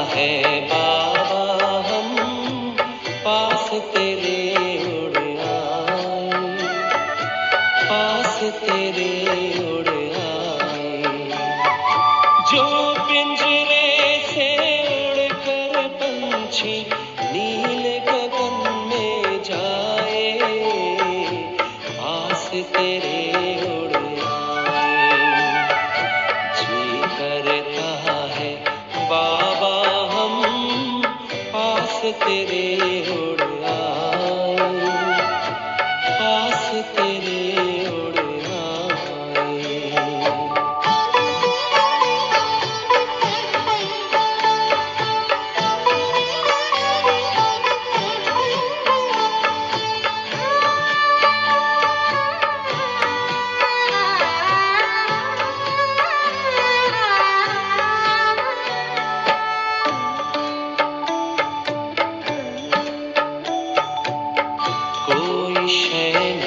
है बाबा हम पास तेरे उड़ आए, पास तेरे उड़ आए। जो पिंजरे से उड़कर पंछी नील गगन में जाए, पास तेरे उड़ आए। जी करता है बाबा हम पास तेरे उड़ आए, पास तेरे उड़ आए। कोई शय न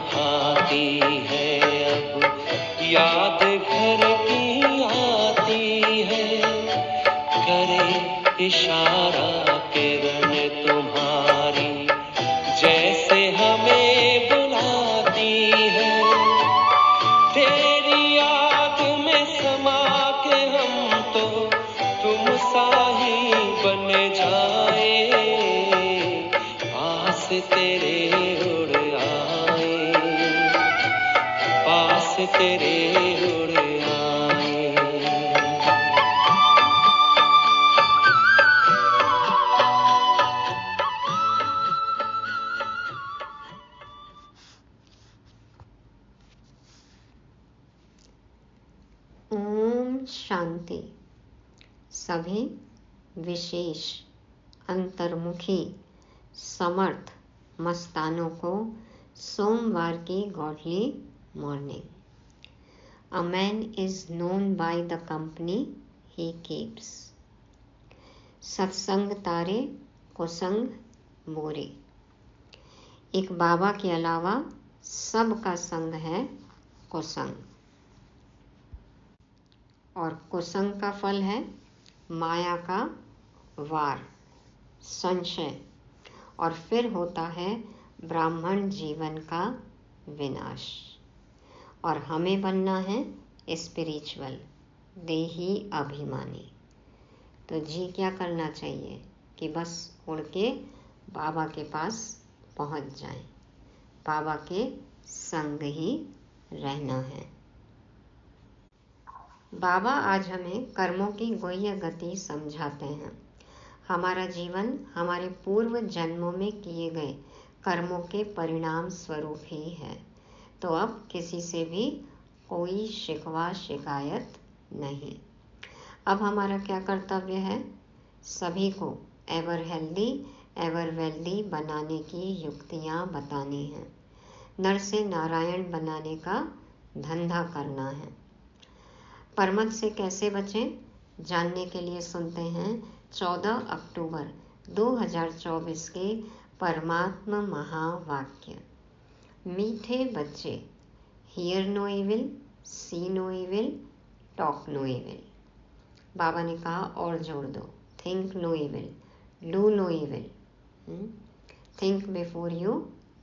भाती है अब, याद घर की आती है। करे इशारा किरण तुम्हारी, जैसे हमें बुलाती है। तेरी याद में समा के हम तो तुम सा ही बन जाए, पास तेरे उड़ आए, पास तेरे उड़ आए। ओम शांति। सभी विशेष अंतर्मुखी समर्थ मस्तानों को सोमवार की godly morning. A man is known by the company he keeps. सत्संग तारे कुसंग मोरे। एक बाबा के अलावा सबका संग है कुसंग, और कुसंग का फल है माया का वार, संशय, और फिर होता है ब्राह्मण जीवन का विनाश। और हमें बनना है स्पिरिचुअल, देही अभिमानी। तो जी क्या करना चाहिए कि बस उड़ के बाबा के पास पहुंच जाएं, बाबा के संग ही रहना है। बाबा आज हमें कर्मों की गुह्य गति समझाते हैं। हमारा जीवन हमारे पूर्व जन्मों में किए गए कर्मों के परिणाम स्वरूप ही है। तो अब किसी से भी कोई शिकवा शिकायत नहीं। अब हमारा क्या कर्तव्य है? सभी को एवर हेल्दी एवर वेल्दी बनाने की युक्तियाँ बतानी हैं। नर से नारायण बनाने का धंधा करना है। परमत से कैसे बचें जानने के लिए सुनते हैं 14 अक्टूबर 2024 के परमात्मा महावाक्य। मीठे बच्चे, hear no evil, see no evil, talk no evil. बाबा ने कहा और जोड़ दो, think no evil, do no evil, think before you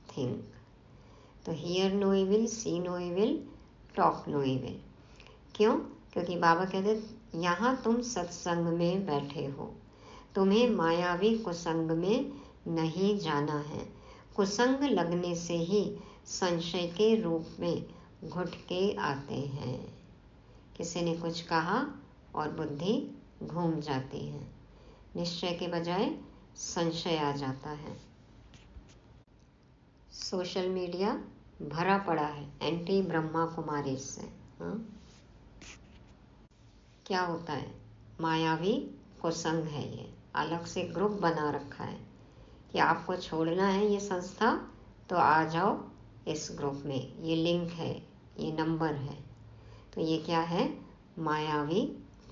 think. तो hear no evil, see no evil, talk no evil. क्यों? क्योंकि बाबा कहते यहाँ तुम सत्संग में बैठे हो, तुम्हें मायावी कुसंग में नहीं जाना है। कुसंग लगने से ही संशय के रूप में घुटके आते हैं। किसी ने कुछ कहा और बुद्धि घूम जाती है, निश्चय के बजाय संशय आ जाता है। सोशल मीडिया भरा पड़ा है एंटी ब्रह्मा कुमारी से। क्या होता है? मायावी कुसंग है। ये अलग से ग्रुप बना रखा है कि आपको छोड़ना है ये संस्था तो आ जाओ इस ग्रुप में, ये लिंक है, ये नंबर है। तो ये क्या है? मायावी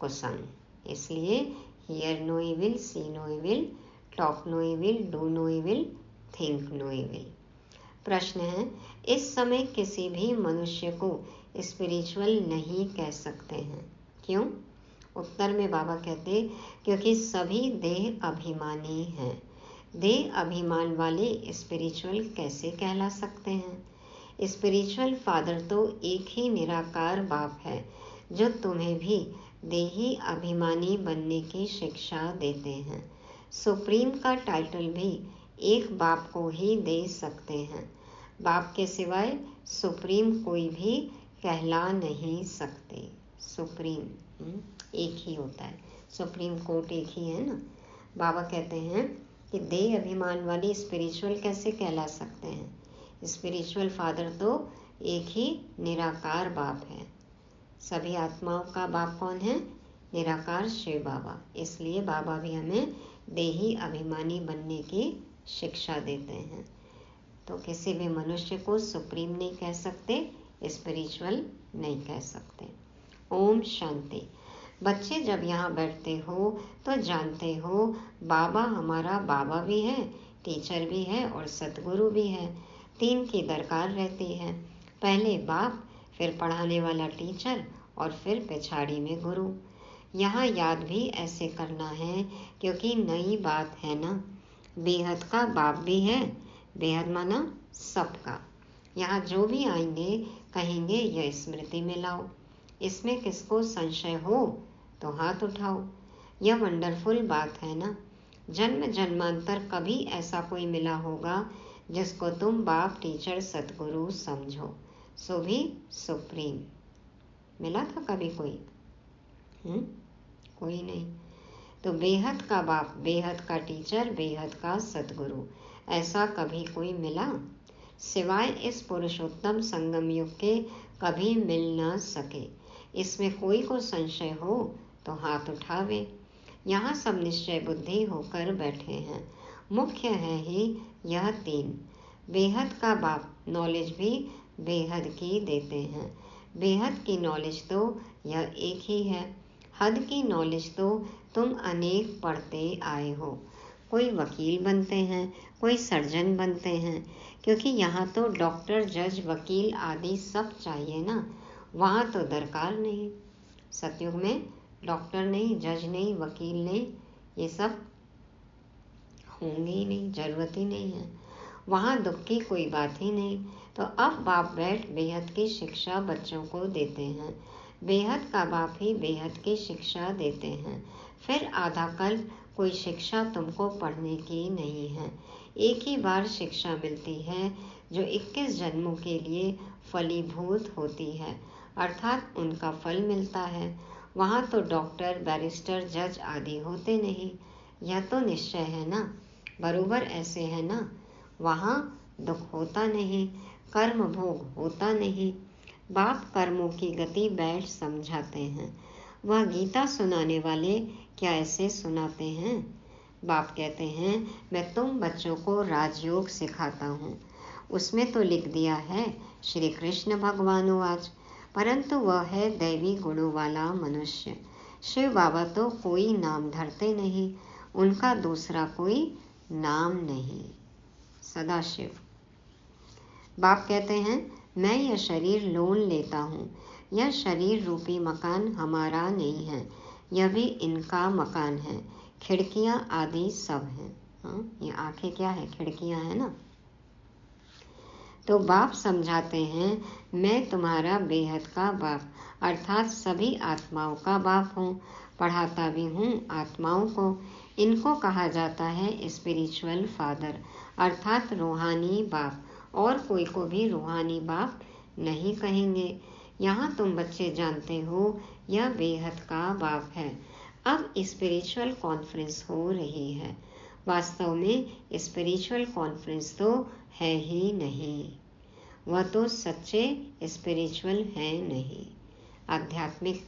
कुसंग। इसलिए hear no evil, see no evil, talk no evil, do no evil, think no evil. प्रश्न है, इस समय किसी भी मनुष्य को स्पिरिचुअल नहीं कह सकते हैं। क्यों? उत्तर में बाबा कहते, क्योंकि सभी देह अभिमानी हैं। देह अभिमान वाले स्पिरिचुअल कैसे कहला सकते हैं? स्पिरिचुअल फादर तो एक ही निराकार बाप है जो तुम्हें भी देही अभिमानी बनने की शिक्षा देते हैं। सुप्रीम का टाइटल भी एक बाप को ही दे सकते हैं। बाप के सिवाय सुप्रीम कोई भी कहला नहीं सकते। सुप्रीम एक ही होता है, सुप्रीम कोर्ट एक ही है ना। बाबा कहते हैं कि देह अभिमान वाले स्पिरिचुअल कैसे कहला सकते हैं? स्पिरिचुअल फादर तो एक ही निराकार बाप है। सभी आत्माओं का बाप कौन है? निराकार शिव बाबा। इसलिए बाबा भी हमें देही अभिमानी बनने की शिक्षा देते हैं। तो किसी भी मनुष्य को सुप्रीम नहीं कह सकते, स्पिरिचुअल नहीं कह सकते। ओम शांति। बच्चे जब यहाँ बैठते हो तो जानते हो बाबा हमारा बाबा भी है, टीचर भी है और सतगुरु भी है। तीन की दरकार रहती है, पहले बाप, फिर पढ़ाने वाला टीचर और फिर पिछाड़ी में गुरु। यहाँ याद भी ऐसे करना है क्योंकि नई बात है ना। बेहद का बाप भी है, बेहद माना सबका। यहाँ जो भी आएंगे कहेंगे यह स्मृति में लाओ। इसमें किसको संशय हो तो हाथ उठाओ। यह वंडरफुल बात है ना। जन्म जन्मांतर कभी ऐसा कोई मिला होगा जिसको तुम बाप, टीचर, सतगुरु समझो, सो भी सुप्रीम। मिला था कभी कोई? कोई नहीं। तो बेहद का बाप, बेहद का टीचर, बेहद का सतगुरु, ऐसा कभी कोई मिला? सिवाय इस पुरुषोत्तम संगम युग के कभी मिल न सके। इसमें कोई को संशय हो तो हाथ उठावे। यहाँ सब निश्चय बुद्धि होकर बैठे हैं। मुख्य है ही यह तीन। बेहद का बाप नॉलेज भी बेहद की देते हैं। बेहद की नॉलेज तो यह एक ही है। हद की नॉलेज तो तुम अनेक पढ़ते आए हो। कोई वकील बनते हैं, कोई सर्जन बनते हैं, क्योंकि यहाँ तो डॉक्टर, जज, वकील आदि सब चाहिए ना। वहाँ तो दरकार नहीं। सतयुग में डॉक्टर नहीं, जज नहीं, वकील नहीं, ये सब होंगे ही नहीं, जरूरत ही नहीं है। वहाँ दुख की कोई बात ही नहीं। तो अब बाप बैठ बेहद की शिक्षा बच्चों को देते हैं। बेहद का बाप ही बेहद की शिक्षा देते हैं। फिर आधा कल्प कोई शिक्षा तुमको पढ़ने की नहीं है। एक ही बार शिक्षा मिलती है जो 21 जन्मों के लिए फलीभूत होती है, अर्थात उनका फल मिलता है। वहाँ तो डॉक्टर, बैरिस्टर, जज आदि होते नहीं। यह तो निश्चय है ना, बरोबर ऐसे है ना। वहाँ दुख होता नहीं, कर्म भोग होता नहीं। बाप कर्मों की गति बैठ समझाते हैं। वह गीता सुनाने वाले क्या ऐसे सुनाते हैं? बाप कहते हैं मैं तुम बच्चों को राजयोग सिखाता हूँ। उसमें तो लिख दिया है श्री कृष्ण भगवानुवाच, परंतु वह है दैवी गुणों वाला मनुष्य। शिव बाबा तो कोई नाम धरते नहीं, उनका दूसरा कोई नाम नहीं, सदाशिव। बाप कहते हैं मैं यह शरीर लोन लेता हूँ। यह शरीर रूपी मकान हमारा नहीं है, यह भी इनका मकान है। खिड़कियाँ आदि सब हैं। हाँ, ये आंखें क्या है? खिड़कियाँ है ना। तो बाप समझाते हैं मैं तुम्हारा बेहद का बाप, अर्थात सभी आत्माओं का बाप हूँ। पढ़ाता भी हूँ आत्माओं को। इनको कहा जाता है स्पिरिचुअल फादर, अर्थात रूहानी बाप। और कोई को भी रूहानी बाप नहीं कहेंगे। यहाँ तुम बच्चे जानते हो यह बेहद का बाप है। अब स्पिरिचुअल कॉन्फ्रेंस हो रही है। वास्तव में स्पिरिचुअल कॉन्फ्रेंस तो है ही नहीं, वह तो सच्चे स्पिरिचुअल है नहीं। आध्यात्मिक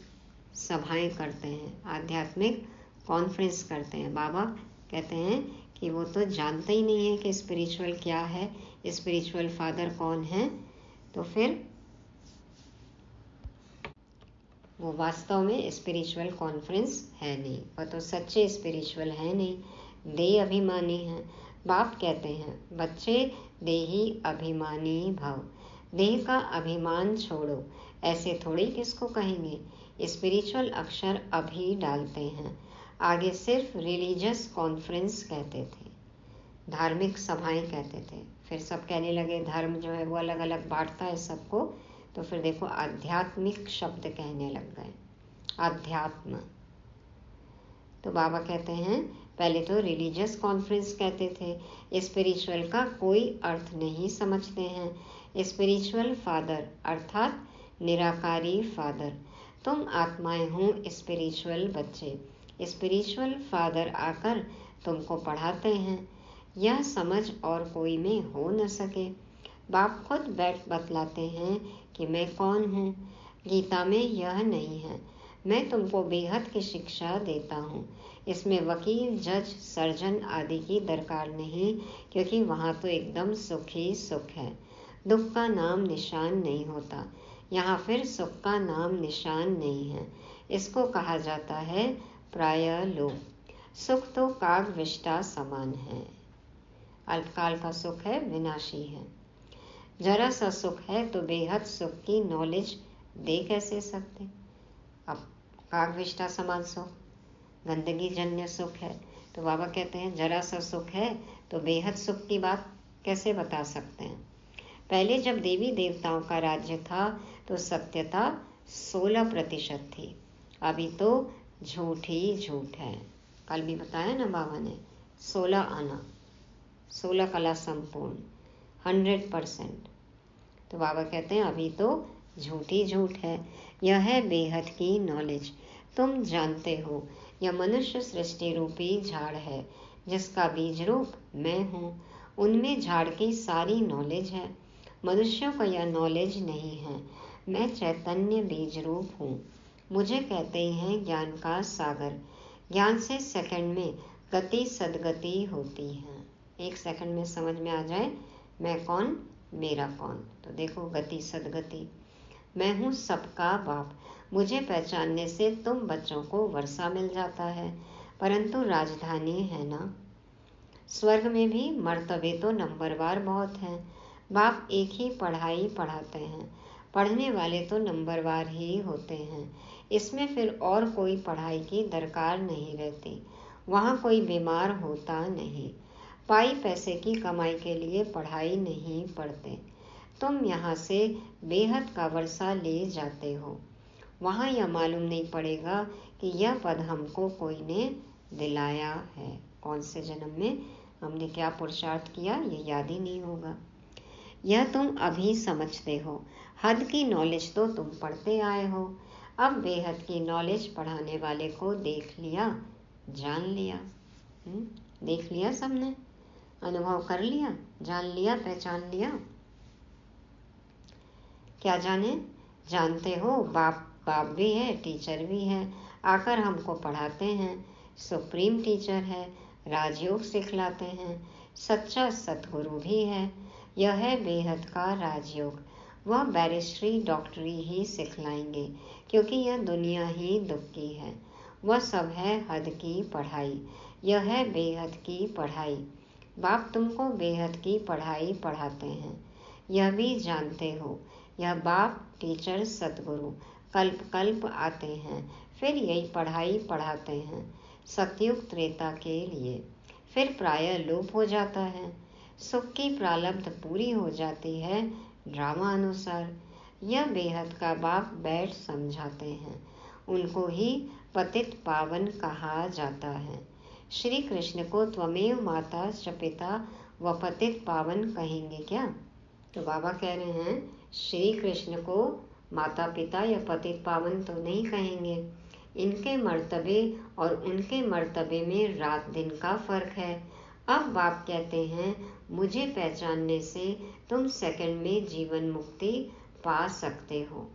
सभाएं करते हैं, आध्यात्मिक कॉन्फ्रेंस करते हैं। बाबा कहते हैं कि वो तो जानते ही नहीं है कि स्पिरिचुअल क्या है, स्पिरिचुअल फादर कौन है। तो फिर वो वास्तव में स्पिरिचुअल कॉन्फ्रेंस है नहीं, वह तो सच्चे स्पिरिचुअल है नहीं, देह अभिमानी हैं। बाप कहते हैं बच्चे देही अभिमानी भव। देह का अभिमान छोड़ो। ऐसे थोड़ी किसको कहेंगे? स्पिरिचुअल अक्षर अभी डालते हैं। आगे सिर्फ रिलीजियस कॉन्फ्रेंस कहते थे, धार्मिक सभाएं कहते थे। फिर सब कहने लगे धर्म जो है वो अलग अलग बांटता है सबको, तो फिर देखो आध्यात्मिक शब्द कहने लग गए, आध्यात्म। तो बाबा कहते हैं पहले तो रिलीजियस कॉन्फ्रेंस कहते थे, स्पिरिचुअल का कोई अर्थ नहीं समझते हैं। स्पिरिचुअल फादर अर्थात निराकारी फादर, तुम आत्माएं हो स्पिरिचुअल बच्चे। स्पिरिचुअल फादर आकर तुमको पढ़ाते हैं, यह समझ और कोई में हो न सके। बाप खुद बैठ बतलाते हैं कि मैं कौन हूँ। गीता में यह नहीं है। मैं तुमको बेहद की शिक्षा देता हूँ। इसमें वकील, जज, सर्जन आदि की दरकार नहीं, क्योंकि वहाँ तो एकदम सुख ही सुख है, दुख का नाम निशान नहीं होता। यहाँ फिर सुख का नाम निशान नहीं है। इसको कहा जाता है प्रायःलोक। सुख तो काग विष्टा समान है। अल्पकाल का सुख है, विनाशी है। जरा सा सुख है तो बेहद सुख की नॉलेज दे कैसे सकते। अब कागविष्टा समान सुख गंदगी जन्य सुख है, तो बाबा कहते हैं जरा सा सुख है तो बेहद सुख की बात कैसे बता सकते हैं। पहले जब देवी देवताओं का राज्य था तो सत्यता 16% थी, अभी तो झूठ ही झूठ है। कल भी बताया ना बाबा ने, 16 आना, 16 कला संपूर्ण, 100%। तो बाबा कहते हैं अभी तो झूठ ही झूठ है। यह है बेहद की नॉलेज। तुम जानते हो यह मनुष्य सृष्टि रूपी झाड़ है, जिसका बीज रूप मैं हूँ। उनमें झाड़ की सारी नॉलेज है। मनुष्यों को यह नॉलेज नहीं है। मैं चैतन्य बीज रूप हूँ। मुझे कहते हैं ज्ञान का सागर। ज्ञान से सेकंड में गति सदगति होती है। 1 सेकंड में समझ में आ जाए मैं कौन, मेरा कौन। तो देखो गति सदगति। मैं हूँ सबका बाप। मुझे पहचानने से तुम बच्चों को वर्षा मिल जाता है, परंतु राजधानी है ना। स्वर्ग में भी मर्तबे तो नंबरवार बहुत हैं। बाप एक ही पढ़ाई पढ़ाते हैं, पढ़ने वाले तो नंबरवार ही होते हैं। इसमें फिर और कोई पढ़ाई की दरकार नहीं रहती। वहाँ कोई बीमार होता नहीं। पाई पैसे की कमाई के लिए पढ़ाई नहीं पढ़ते। तुम यहाँ से बेहद का वर्षा ले जाते हो। वहाँ यह मालूम नहीं पड़ेगा कि यह पद हमको कोई ने दिलाया है। कौन से जन्म में हमने क्या पुरुषार्थ किया ये याद ही नहीं होगा। यह तुम अभी समझते हो। हद की नॉलेज तो तुम पढ़ते आए हो। अब बेहद की नॉलेज पढ़ाने वाले को देख लिया, जान लिया। देख लिया, सबने अनुभव कर लिया, जान लिया, पहचान लिया। क्या जाने, जानते हो बाप बाप भी है, टीचर भी है, आकर हमको पढ़ाते हैं। सुप्रीम टीचर है, राजयोग सिखलाते हैं। सच्चा सतगुरु भी है। यह है बेहद का राजयोग। वह बैरिस्ट्री डॉक्टरी ही सिखलाएंगे, क्योंकि यह दुनिया ही दुख की है। वह सब है हद की पढ़ाई। यह है बेहद की पढ़ाई। बाप तुमको बेहद की पढ़ाई पढ़ाते हैं, यह भी जानते हो। यह बाप, टीचर, सतगुरु कल्प कल्प आते हैं, फिर यही पढ़ाई पढ़ाते हैं सतयुग त्रेता के लिए। फिर प्रायः लोप हो जाता है। सुख की प्रारब्ध पूरी हो जाती है ड्रामा अनुसार। यह बेहद का बाप बैठ समझाते हैं। उनको ही पतित पावन कहा जाता है। श्री कृष्ण को त्वमेव माता च पिता व पतित पावन कहेंगे क्या? तो बाबा कह रहे हैं श्री कृष्ण को माता पिता या पतित पावन तो नहीं कहेंगे। इनके मर्तबे और उनके मर्तबे में रात दिन का फर्क है। अब बाप कहते हैं मुझे पहचानने से तुम सेकंड में जीवन मुक्ति पा सकते हो।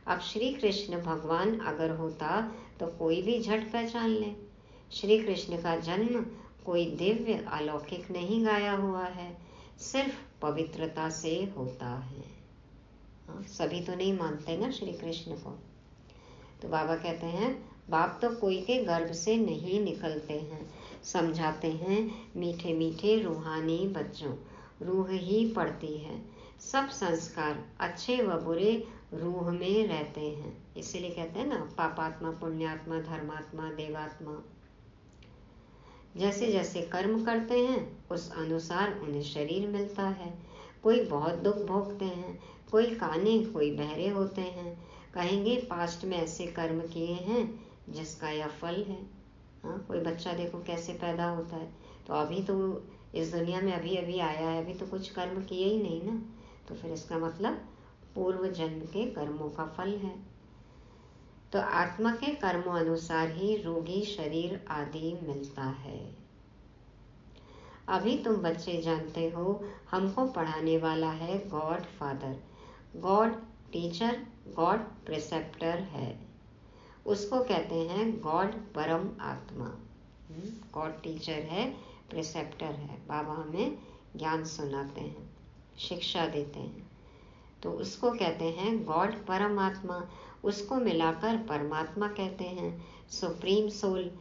अब श्री कृष्ण भगवान अगर होता तो कोई भी झट पहचान ले। श्री कृष्ण का जन्म कोई दिव्य अलौकिक नहीं गाया हुआ है, सिर्फ पवित्रता से होता है। सभी तो नहीं मानते ना श्री कृष्ण को। तो बाबा कहते हैं बाप तो कोई के गर्भ से नहीं निकलते हैं। समझाते हैं मीठे मीठे रूहानी बच्चों, रूह ही पड़ती है। सब संस्कार अच्छे व बुरे रूह में रहते हैं। इसीलिए कहते हैं ना, पापात्मा, पुण्यात्मा, धर्मात्मा, देवात्मा। जैसे जैसे कर्म करते हैं उस अनुसार उन्हें शरीर मिलता है। कोई बहुत दुख भोगते हैं, कोई काने, कोई बहरे होते हैं। कहेंगे पास्ट में ऐसे कर्म किए हैं जिसका यह फल है। हाँ, कोई बच्चा देखो कैसे पैदा होता है, तो अभी तो इस दुनिया में अभी अभी आया है, अभी तो कुछ कर्म किए ही नहीं ना, तो फिर इसका मतलब पूर्व जन्म के कर्मों का फल है। तो आत्मा के कर्मों अनुसार ही रोगी शरीर आदि मिलता है। अभी तुम बच्चे जानते हो, हमको पढ़ाने वाला है God father, God teacher, God preceptor है। उसको कहते हैं गॉड परम आत्मा। गॉड टीचर है, प्रिसेप्टर है, बाबा हमें ज्ञान सुनाते हैं, शिक्षा देते हैं, तो उसको कहते हैं गॉड परमात्मा। उसको मिलाकर परमात्मा कहते हैं, सुप्रीम सोल।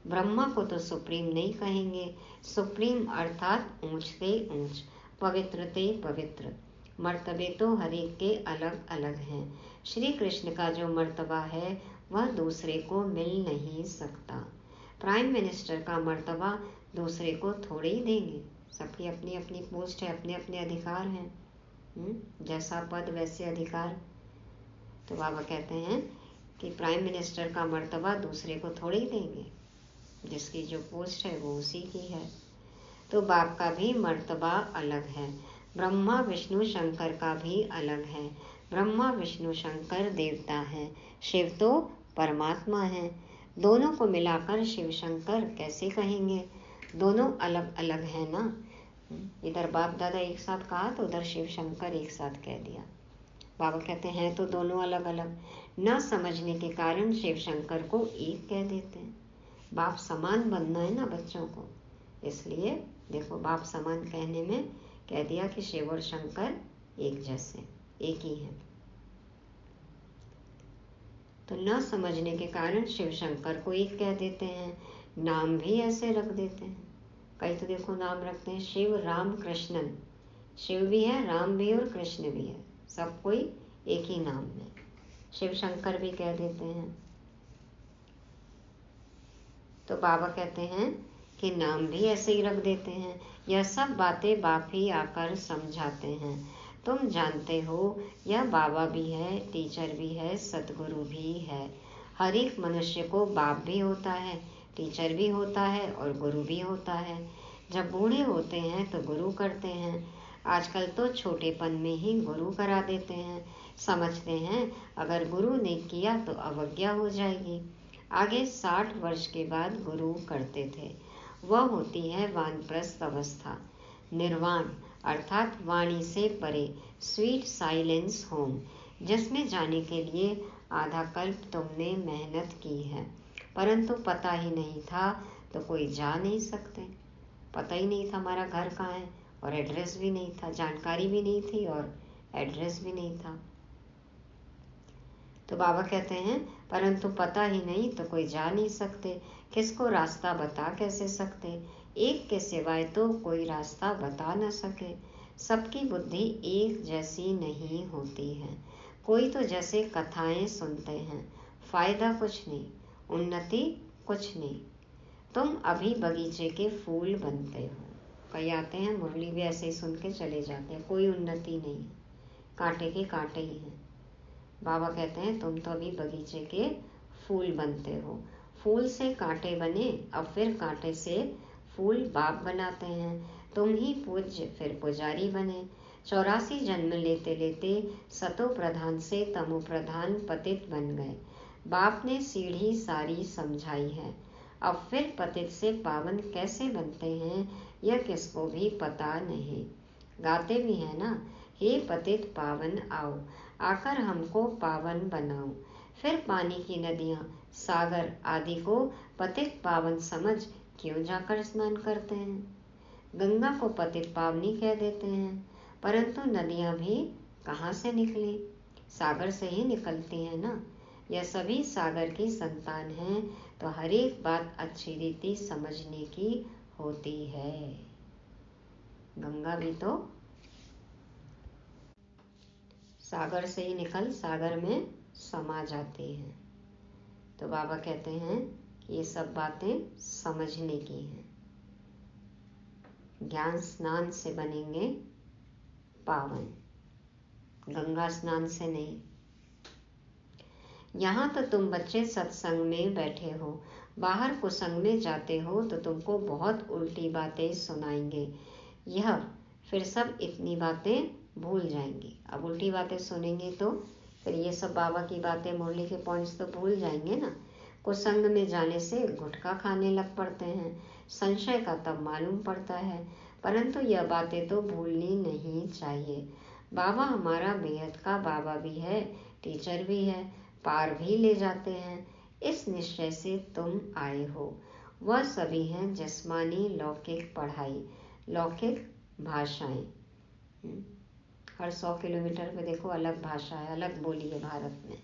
ब्रह्मा को तो सुप्रीम नहीं कहेंगे। सुप्रीम अर्थात ऊंच से ऊंच, पवित्र ते पवित्र। मर्तबे तो हर एक के अलग अलग हैं। श्री कृष्ण का जो मर्तबा है वह दूसरे को मिल नहीं सकता। प्राइम मिनिस्टर का मर्तबा दूसरे को थोड़े ही देंगे। सबकी अपनी अपनी पोस्ट है, अपने अपने अधिकार हैं। जैसा पद वैसे अधिकार। तो बाबा कहते हैं कि प्राइम मिनिस्टर का मर्तबा दूसरे को थोड़े ही देंगे, जिसकी जो पोस्ट है वो उसी की है। तो बाप का भी मर्तबा अलग है। ब्रह्मा विष्णु शंकर का भी अलग है। ब्रह्मा विष्णु शंकर देवता है, शिव तो परमात्मा है। दोनों को मिलाकर शिव शंकर कैसे कहेंगे? दोनों अलग अलग है ना। इधर बाप दादा एक साथ कहा तो उधर शिव शंकर एक साथ कह दिया। बाबा कहते हैं तो दोनों अलग अलग। न समझने के कारण शिव शंकर को एक कह देते हैं। बाप समान बनना है ना बच्चों को, इसलिए देखो बाप समान कहने में कह दिया कि शिव और शंकर एक जैसे, एक ही है। तो न समझने के कारण शिव शंकर को एक कह देते हैं। नाम भी ऐसे रख देते हैं। कई तो देखो नाम रखते हैं शिव राम कृष्णन। शिव भी है, राम भी और कृष्ण भी है, सब कोई एक ही नाम में। शिव शंकर भी कह देते हैं। तो बाबा कहते हैं कि नाम भी ऐसे ही रख देते हैं। यह सब बातें बाप ही आकर समझाते हैं। तुम जानते हो यह बाबा भी है, टीचर भी है, सतगुरु भी है। हर एक मनुष्य को बाप भी होता है, टीचर भी होता है और गुरु भी होता है। जब बूढ़े होते हैं तो गुरु करते हैं। आजकल तो छोटेपन में ही गुरु करा देते हैं। समझते हैं अगर गुरु ने किया तो अवज्ञा हो जाएगी। आगे 60 वर्ष के बाद गुरु करते थे। वह होती है वानप्रस्थ अवस्था, निर्वाण अर्थात वाणी से परे, स्वीट साइलेंस होम, जिसमें जाने के लिए आधा कल्प तुमने मेहनत की है, परंतु पता ही नहीं था तो कोई जा नहीं सकते। पता ही नहीं था हमारा घर कहाँ है और एड्रेस भी नहीं था, जानकारी भी नहीं थी और एड्रेस भी नहीं था। तो बाबा कहते हैं परंतु पता ही नहीं तो कोई जा नहीं सकते। किसको रास्ता बता कैसे सकते? एक के सिवाय तो कोई रास्ता बता न सके। सबकी बुद्धि एक जैसी नहीं होती है। कोई तो जैसे कथाएं सुनते हैं, फायदा कुछ नहीं, उन्नति कुछ नहीं। तुम अभी बगीचे के फूल बनते हो। कई आते हैं मुरली भी ऐसे ही सुन के चले जाते हैं, कोई उन्नति नहीं है, कांटे के कांटे ही हैं। बाबा कहते हैं तुम तो अभी बगीचे के फूल बनते हो। फूल से कांटे बने, अब फिर कांटे से फूल बाप बनाते हैं। तुम ही पूज्य फिर पुजारी बने। 84 जन्म लेते लेते सतो प्रधान से तमो प्रधान पतित बन गए। बाप ने सीढ़ी सारी समझाई है। अब फिर पतित से पावन कैसे बनते हैं यह किसको भी पता नहीं। गाते भी हैं ना, हे पतित पावन आओ, आकर हमको पावन बनाओ। फिर पानी की नदियाँ, सागर आदि को पतित पावन समझ क्यों जाकर स्नान करते हैं? गंगा को पतित पावनी कह देते हैं, परंतु नदियाँ भी कहाँ से निकली? सागर से ही निकलती हैं ना। यह सभी सागर की संतान हैं, तो हर एक बात अच्छी रीति समझने की होती है। गंगा भी तो सागर से ही निकल सागर में समा जाती हैं। तो बाबा कहते हैं कि ये सब बातें समझने की हैं। ज्ञान स्नान से बनेंगे पावन, गंगा स्नान से नहीं। यहाँ तो तुम बच्चे सत्संग में बैठे हो, बाहर कुसंग में जाते हो तो तुमको बहुत उल्टी बातें सुनाएंगे। यह फिर सब इतनी बातें भूल जाएंगे। अब उल्टी बातें सुनेंगे तो फिर ये सब बाबा की बातें, मुरली के पॉइंट्स तो भूल जाएंगे ना। कुसंग में जाने से गुटखा खाने लग पड़ते हैं, संशय का तब मालूम पड़ता है। परंतु यह बातें तो भूलनी नहीं चाहिए। बाबा हमारा बेहद का बाबा भी है, टीचर भी है, पार भी ले जाते हैं। इस निश्चय से तुम आए हो। वह सभी हैं जिस्मानी लौकिक पढ़ाई, लौकिक भाषाएं। हर 100 किलोमीटर पे देखो अलग भाषा है, अलग बोली है भारत में।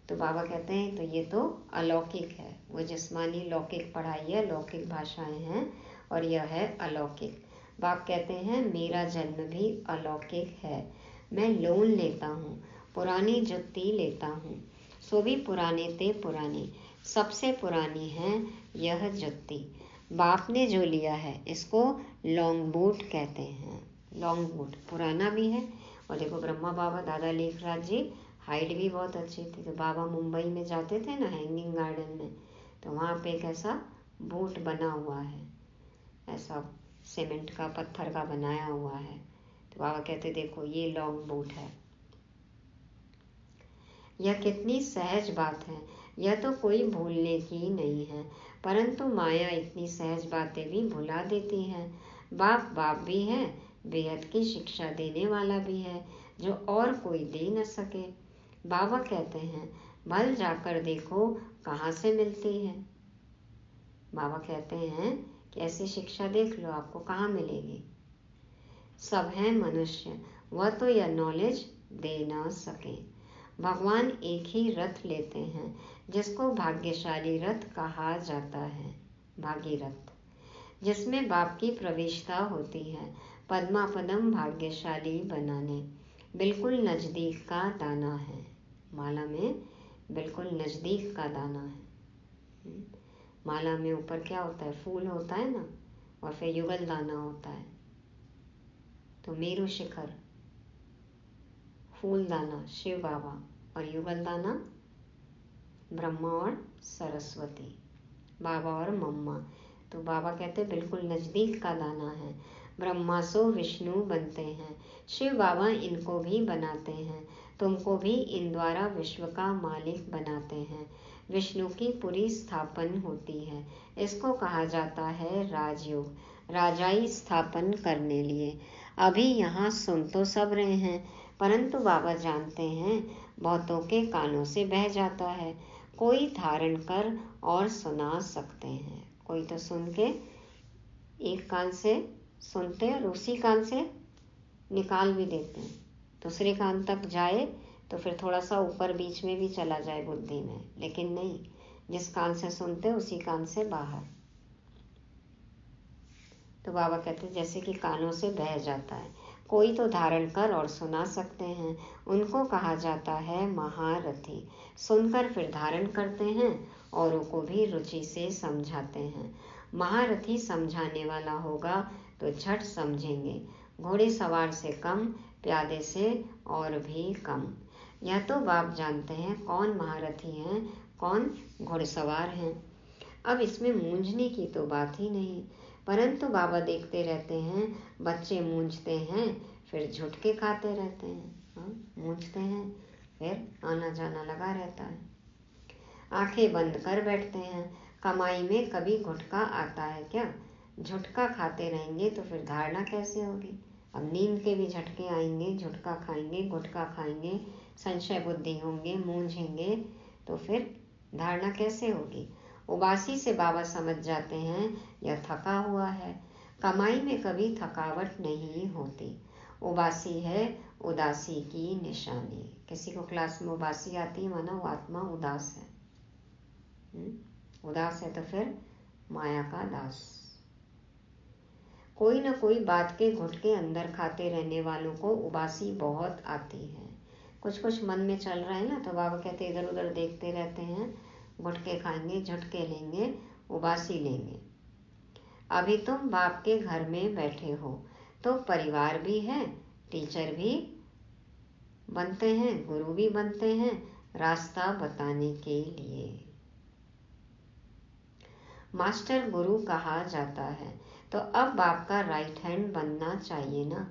तो बाबा कहते हैं तो ये तो अलौकिक है। वो जिस्मानी लौकिक पढ़ाई है, लौकिक भाषाएं हैं, और यह है अलौकिक। बाप कहते हैं मेरा जन्म भी अलौकिक है। मैं लोन लेता हूँ, पुरानी जुत्ती लेता हूँ, सो भी पुराने ते पुरानी, सबसे पुरानी है यह जुत्ती। बाप ने जो लिया है इसको लॉन्ग बूट कहते हैं। लॉन्ग बूट पुराना भी है। और देखो ब्रह्मा बाबा दादा लेखराज जी हाइट भी बहुत अच्छी थी। तो बाबा मुंबई में जाते थे ना हैंगिंग गार्डन में, तो वहाँ पे एक ऐसा बूट बना हुआ है, ऐसा सीमेंट का पत्थर का बनाया हुआ है। तो बाबा कहते देखो ये लॉन्ग बूट है। यह कितनी सहज बात है, यह तो कोई भूलने की नहीं है। परंतु माया इतनी सहज बातें भी भुला देती है। बाप बाप भी है, बेहद की शिक्षा देने वाला भी है, जो और कोई दे न सके। बाबा कहते हैं भल जाकर देखो कहाँ से मिलती है। बाबा कहते हैं कि ऐसी शिक्षा देख लो आपको कहाँ मिलेगी। सब हैं मनुष्य, वह तो यह नॉलेज दे ना सके। भगवान एक ही रथ लेते हैं जिसको भाग्यशाली रथ कहा जाता है, भागीरथ, जिसमें बाप की प्रवेशता होती है पद्मापदम भाग्यशाली बनाने। बिल्कुल नजदीक का दाना है, माला में बिल्कुल नजदीक का दाना है। माला में ऊपर क्या होता है, फूल होता है ना, और फिर युगल दाना होता है। तो मेरु शिखर, फूल दाना शिव बाबा, और युगल दाना ब्रह्मा और सरस्वती, बाबा और मम्मा। तो बाबा कहते बिल्कुल नजदीक का दाना है। ब्रह्मा सो विष्णु बनते हैं, शिव बाबा इनको भी बनाते हैं, तुमको भी इन द्वारा विश्व का मालिक बनाते हैं। विष्णु की पूरी स्थापन होती है, इसको कहा जाता है राजयोग, राजाई स्थापन करने लिए। अभी यहाँ सुन तो सब रहे हैं, परंतु बाबा जानते हैं बहुतों के कानों से बह जाता है। कोई धारण कर और सुना सकते हैं। कोई तो सुन के एक कान से सुनते और उसी कान से निकाल भी देते हैं, दूसरे कान तक जाए तो फिर थोड़ा सा ऊपर बीच में भी चला जाए बुद्धि में, लेकिन नहीं, जिस कान से सुनते उसी कान से बाहर। तो बाबा कहते हैं जैसे कि कानों से बह जाता है। कोई तो धारण कर और सुना सकते हैं, उनको कहा जाता है महारथी। सुनकर फिर धारण करते हैं, औरों को भी रुचि से समझाते हैं। महारथी समझाने वाला होगा तो झट समझेंगे। घोड़े सवार से कम, प्यादे से और भी कम। यह तो बाप जानते हैं कौन महारथी हैं, कौन घुड़सवार हैं। अब इसमें मूंझने की तो बात ही नहीं, परंतु बाबा देखते रहते हैं बच्चे मूंझते हैं फिर झुटके खाते रहते हैं। मूंझते हैं फिर आना जाना लगा रहता है। आंखें बंद कर बैठते हैं। कमाई में कभी घुटका आता है क्या? झुटका खाते रहेंगे तो फिर धारणा कैसे होगी? अब नींद के भी झटके आएंगे, झुटका खाएंगे, गुटखा खाएंगे, संशय बुद्धि होंगे, मूंझेंगे, तो फिर धारणा कैसे होगी? उबासी से बाबा समझ जाते हैं यह थका हुआ है। कमाई में कभी थकावट नहीं होती, उबासी है उदासी की निशानी। किसी को क्लास में उबासी आती है माना वो आत्मा उदास है। उदास है तो फिर माया का दास। कोई न कोई बात के घुटके अंदर खाते रहने वालों को उबासी बहुत आती है। कुछ कुछ मन में चल रहा है ना, तो बाबा कहते इधर उधर देखते रहते हैं, गुटके खाएंगे, झटके लेंगे, उबासी लेंगे। अभी तुम बाप के घर में बैठे हो तो परिवार भी है, टीचर भी बनते हैं, गुरु भी बनते हैं, रास्ता बताने के लिए। मास्टर गुरु कहा जाता है, तो अब बाप का राइट हैंड बनना चाहिए ना,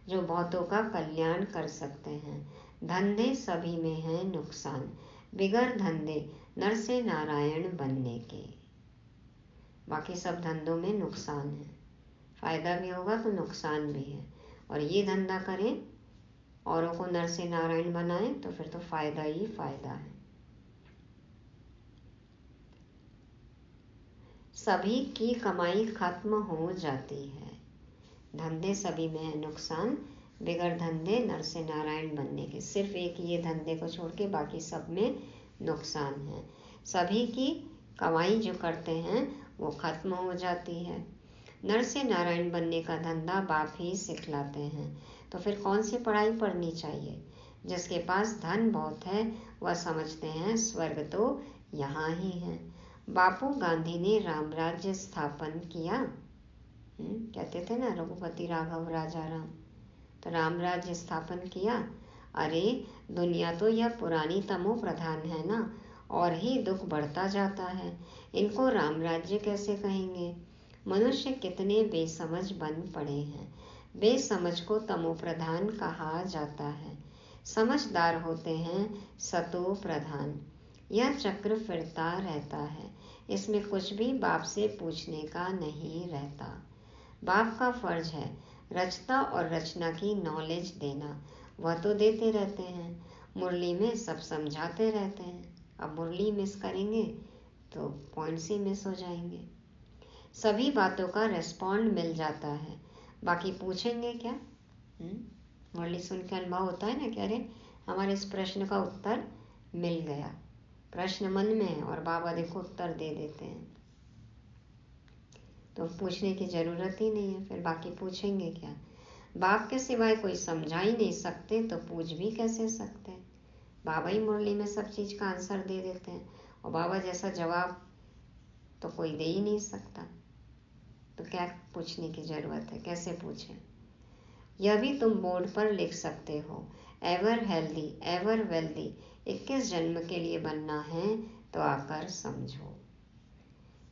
जो बहुतों का कल्याण कर सकते हैं। धंधे सभी में है नुकसान, बिगर धंधे नर से नारायण बनने के। बाकी सब धंधों में नुकसान है, फायदा भी होगा तो नुकसान भी है। और ये धंधा करें, औरों को नर से नारायण बनाएं, तो फिर तो फायदा ही फायदा है। सभी की कमाई खत्म हो जाती है। धंधे सभी में है नुकसान, बिगर धंधे नर से नारायण बनने के। सिर्फ एक ये धंधे को छोड़ के बाकी सब में नुकसान है। सभी की कमाई जो करते हैं वो खत्म हो जाती है। नर से नारायण बनने का धंधा बाप ही सिखलाते हैं, तो फिर कौन सी पढ़ाई पढ़नी चाहिए। जिसके पास धन बहुत है वह समझते हैं स्वर्ग तो यहाँ ही है। बापू गांधी ने राम राज्य स्थापन किया, कहते थे ना रघुपति राघव राजा राम, तो राम राज्य स्थापन किया। अरे दुनिया तो यह पुरानी तमो प्रधान है ना, और ही दुख बढ़ता जाता है। इनको राम राज्य कैसे कहेंगे। मनुष्य कितने बेसमझ बन पड़े हैं। बेसमझ को तमो प्रधान कहा जाता है, समझदार होते हैं सतो प्रधान। यह चक्र फिरता रहता है, इसमें कुछ भी बाप से पूछने का नहीं रहता। बाप का फर्ज है रचना और रचना की नॉलेज देना, वह तो देते रहते हैं। मुरली में सब समझाते रहते हैं, अब मुरली मिस करेंगे तो पॉइंट्स ही मिस हो जाएंगे। सभी बातों का रेस्पॉन्ड मिल जाता है, बाकी पूछेंगे क्या। मुरली सुन के अनुभव होता है ना कि अरे हमारे इस प्रश्न का उत्तर मिल गया। प्रश्न मन में है और बाबा देखो उत्तर दे देते हैं, तो पूछने की जरूरत ही नहीं है। फिर बाकी पूछेंगे क्या। बाप के सिवाय कोई समझा ही नहीं सकते, तो पूछ भी कैसे सकते। बाबा ही मुरली में सब चीज का आंसर दे देते हैं, और बाबा जैसा जवाब तो कोई दे ही नहीं सकता, तो क्या पूछने की जरूरत है, कैसे पूछें। यह भी तुम बोर्ड पर लिख सकते हो, एवर हेल्दी एवर वेल्दी 21 जन्म के लिए बनना है तो आकर समझो।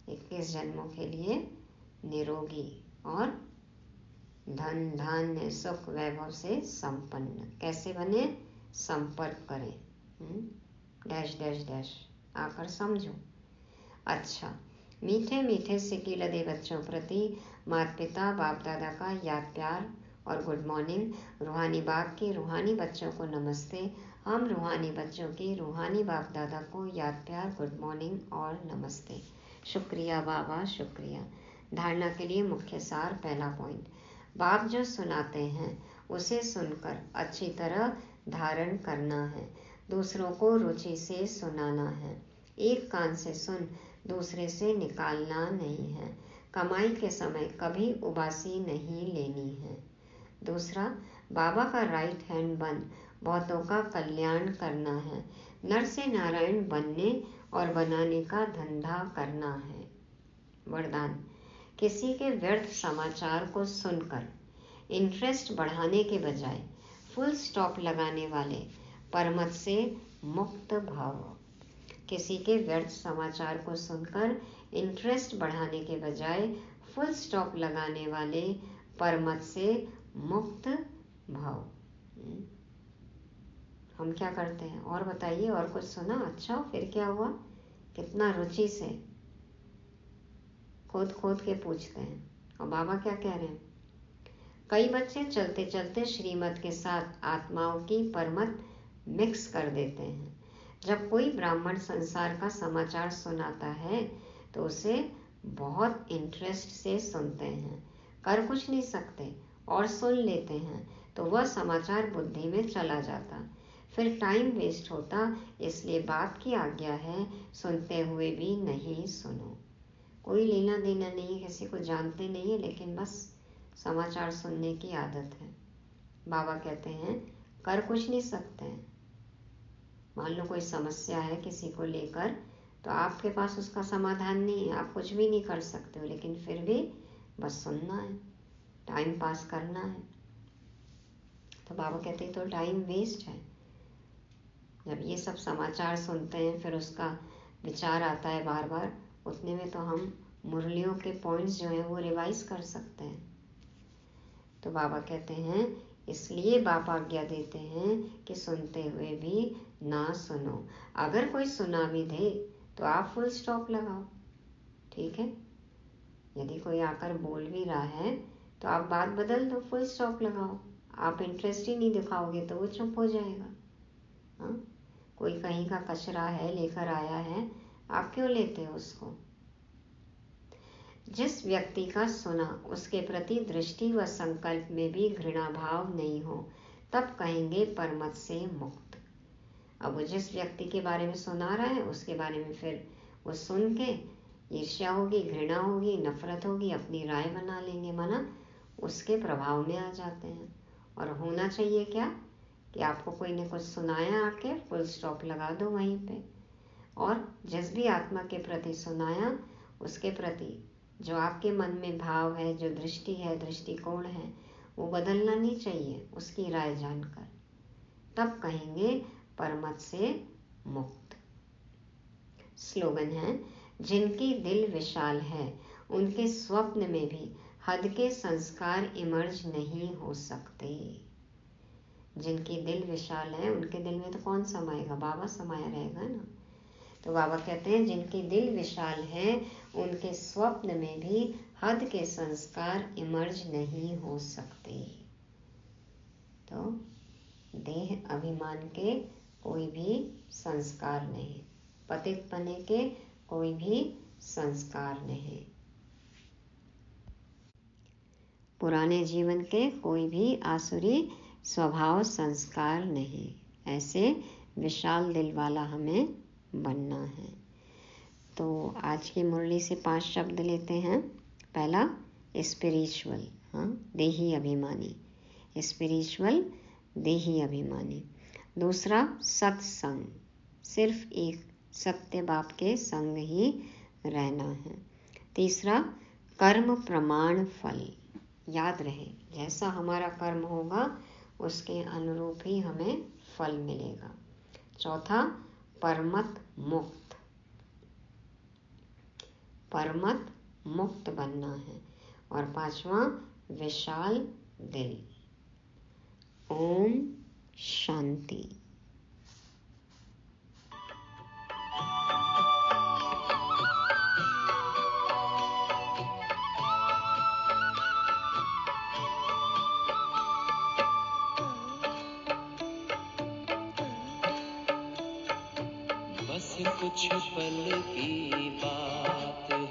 21 जन्मों के लिए निरोगी और धन धान्य सुख वैभव से संपन्न कैसे बने, संपर्क करें, डैश डैश डैश आकर समझो। अच्छा, मीठे मीठे सिक्की लदे बच्चों प्रति माता पिता बाप दादा का याद प्यार और गुड मॉर्निंग। रूहानी बाप के रूहानी बच्चों को नमस्ते। हम रूहानी बच्चों के रूहानी बाप दादा को याद प्यार, गुड मॉर्निंग और नमस्ते। शुक्रिया बाबा, शुक्रिया। धारणा के लिए मुख्य सार। पहला पॉइंट, बाप जो सुनाते हैं उसे सुनकर अच्छी तरह धारण करना है, दूसरों को रुचि से सुनाना है। एक कान से सुन दूसरे से निकालना नहीं है। कमाई के समय कभी उबासी नहीं लेनी है। दूसरा, बाबा का राइट हैंड बन बहुतों का कल्याण करना है। नर से नारायण बनने और बनाने का धंधा करना है। वरदान, किसी के व्यर्थ समाचार को सुनकर इंटरेस्ट बढ़ाने के बजाय फुल स्टॉप लगाने वाले परमत से मुक्त भाव। किसी के व्यर्थ समाचार को सुनकर इंटरेस्ट बढ़ाने के बजाय फुल स्टॉप लगाने वाले परमत से मुक्त भाव। हम क्या करते हैं और बताइए, और कुछ सुना, अच्छा फिर क्या हुआ, कितना रुचि से खोद खोद के पूछते हैं। और बाबा क्या कह रहे हैं, कई बच्चे चलते चलते श्रीमत के साथ आत्माओं की परमत मिक्स कर देते हैं। जब कोई ब्राह्मण संसार का समाचार सुनाता है तो उसे बहुत इंटरेस्ट से सुनते हैं, कर कुछ नहीं सकते और सुन लेते हैं, तो वह समाचार बुद्धि में चला जाता, फिर टाइम वेस्ट होता। इसलिए बाप की आज्ञा है, सुनते हुए भी नहीं सुनो। कोई लेना देना नहीं है, किसी को जानते नहीं है, लेकिन बस समाचार सुनने की आदत है। बाबा कहते हैं कर कुछ नहीं सकते हैं, मान लो कोई समस्या है किसी को लेकर, तो आपके पास उसका समाधान नहीं है, आप कुछ भी नहीं कर सकते हो, लेकिन फिर भी बस सुनना है, टाइम पास करना है। तो बाबा कहते हैं तो टाइम वेस्ट है। जब ये सब समाचार सुनते हैं फिर उसका विचार आता है बार बार, उतने में तो हम मुरलियों के पॉइंट्स जो हैं वो रिवाइज कर सकते हैं। तो बाबा कहते हैं इसलिए बाबा आज्ञा देते हैं कि सुनते हुए भी ना सुनो। अगर कोई सुना भी दे तो आप फुल स्टॉप लगाओ, ठीक है। यदि कोई आकर बोल भी रहा है तो आप बात बदल दो, फुल स्टॉप लगाओ। आप इंटरेस्ट ही नहीं दिखाओगे तो वो चुप हो जाएगा। हाँ, कोई कहीं का कचरा है लेकर आया है, आप क्यों लेते हो उसको। जिस व्यक्ति का सुना उसके प्रति दृष्टि व संकल्प में भी घृणा भाव नहीं हो, तब कहेंगे परमत से मुक्त। अब वो जिस व्यक्ति के बारे में सुना रहा है उसके बारे में फिर वो सुन के ईर्ष्या होगी, घृणा होगी, नफरत होगी, अपनी राय बना लेंगे, माना उसके प्रभाव में आ जाते हैं। और होना चाहिए क्या कि आपको कोई ने कुछ सुनाया, आके फुल स्टॉप लगा दो वहीं पे। और जिस भी आत्मा के प्रति सुनाया उसके प्रति जो आपके मन में भाव है, जो दृष्टि है, दृष्टिकोण है, वो बदलना नहीं चाहिए उसकी राय जानकर, तब कहेंगे परमत से मुक्त। स्लोगन है, जिनकी दिल विशाल है उनके स्वप्न में भी हद के संस्कार इमर्ज नहीं हो सकते। जिनकी दिल विशाल है उनके दिल में तो कौन समाएगा, बाबा समाया रहेगा ना। तो बाबा कहते हैं जिनकी दिल विशाल है उनके स्वप्न में भी हद के संस्कार इमर्ज नहीं हो सकते। तो देह अभिमान के कोई भी संस्कार नहीं, पतित पने के कोई भी संस्कार नहीं, पुराने जीवन के कोई भी आसुरी स्वभाव संस्कार नहीं। ऐसे विशाल दिल वाला हमें बनना है। तो आज की मुरली से 5 शब्द लेते हैं। पहला स्पिरिचुअल, हाँ, देही अभिमानी, स्पिरिचुअल देही अभिमानी। दूसरा सत्संग, सिर्फ एक सत्य बाप के संग ही रहना है। तीसरा कर्म प्रमाण फल, याद रहे जैसा हमारा कर्म होगा उसके अनुरूप ही हमें फल मिलेगा। चौथा परमत मुक्त, परमत मुक्त बनना है। और 5वां विशाल दिल। ओम शांति। बस कुछ पल की बात है,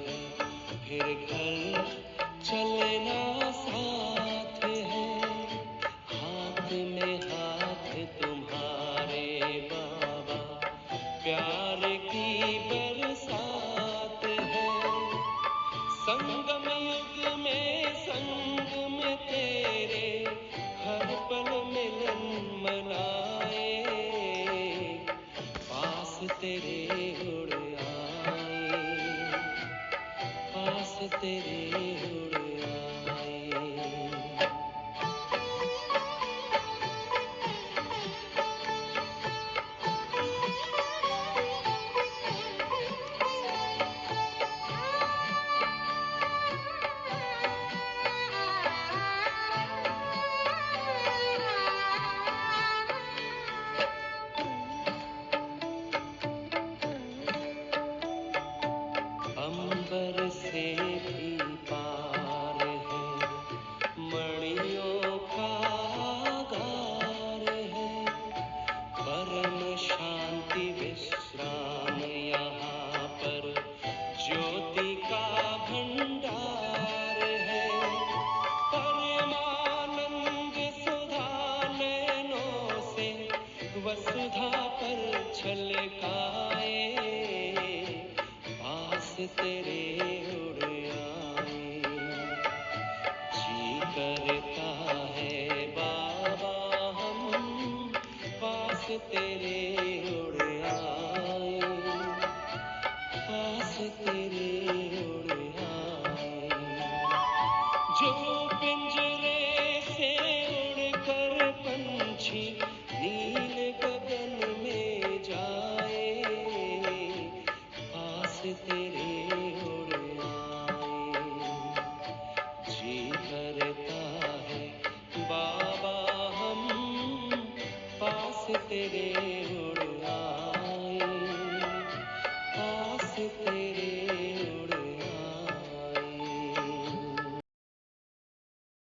फिर घर चलना साथ है। हाथ में हाथ तुम्हारे बाबा, प्यार की बरसात है। संगम युग में संग में तेरे हर पल मिलन मनाए। पास तेरे उड़ आए, पास तेरे उड़ आए। अंबर से भी पार जो पिंजरे